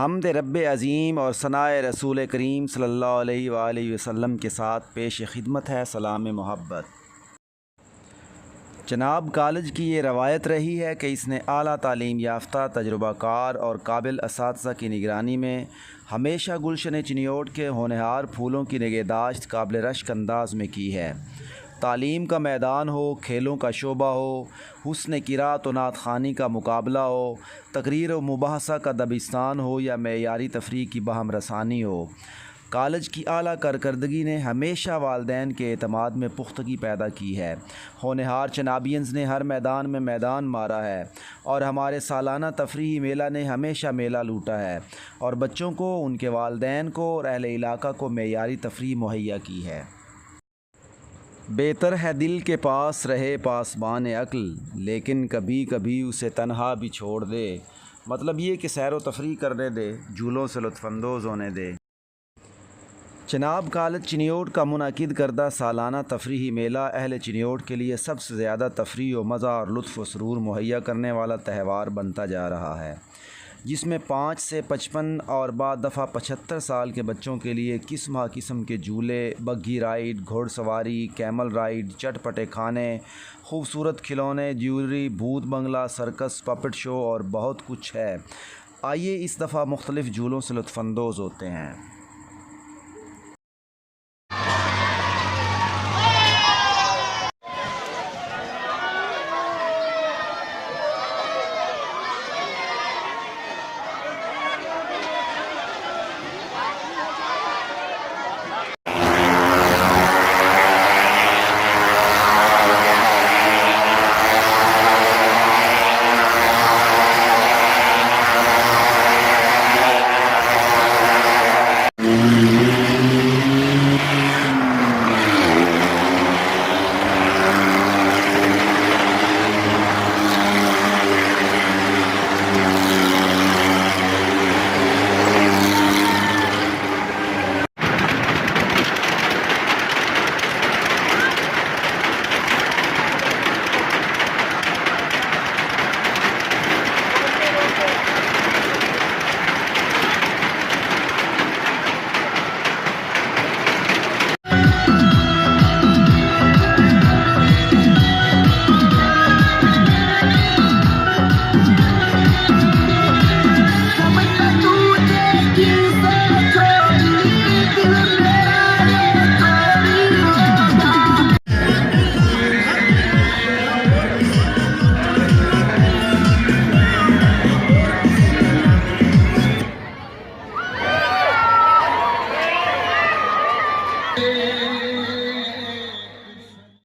हम्द रब्बे अज़ीम और सनाए रसूल करीम सल्लल्लाहु अलैहि वसल्लम के साथ पेश खिदमत है सलाम मोहब्बत। जनाब कॉलेज की ये रवायत रही है कि इसने आला तालीम याफ्ता तजुर्बाकार और काबिल असातिज़ा की निगरानी में हमेशा गुलशन चिनियोट के होनहार फूलों की निगहदाश्त काबिल रश्क अंदाज में की है। तालीम का मैदान हो, खेलों का शोबा हो, हुस्न क़िराअत व नात ख़वानी का मुकाबला हो, तकरीर व मुबाहसा का दबिस्तान हो या मेयारी तफरीह की बहम रसानी हो, कॉलेज की आला कारकर्दगी ने हमेशा वालिदैन के एतमाद में पुख्तगी पैदा की है। होनहार चनाबियंस ने हर मैदान में मैदान मारा है और हमारे सालाना तफरीही मेला ने हमेशा मेला लूटा है और बच्चों को, उनके वालिदैन को और अहले इलाका को मेयारी तफरीह मुहैया की है। बेहतर है दिल के पास रहे पासबान अक्ल, लेकिन कभी कभी उसे तन्हा भी छोड़ दे। मतलब ये कि सैर व तफरीह करने दे, झूलों से लुत्फ़अंदोज़ होने दे। जनाब कॉलेज चिनियोट का मुनअक़िद करदा सालाना तफरीही मेला अहले चिनियोट के लिए सबसे ज़्यादा तफरीह व मज़ा और लुत्फ़ व सुरूर मुहैया करने वाला त्यौहार बनता जा रहा है, जिसमें 5 से 55 और बाद दफ़ा 75 साल के बच्चों के लिए किस्म किस्म के झूले, बग्घी राइड, घोड़सवारी, कैमल राइड, चटपटे खाने, खूबसूरत खिलौने, ज्वेलरी, भूत बंगला, सर्कस, पपेट शो और बहुत कुछ है। आइए इस दफ़ा मुख्तलिफ़ झूलों से लुत्फ़अंदोज़ होते हैं।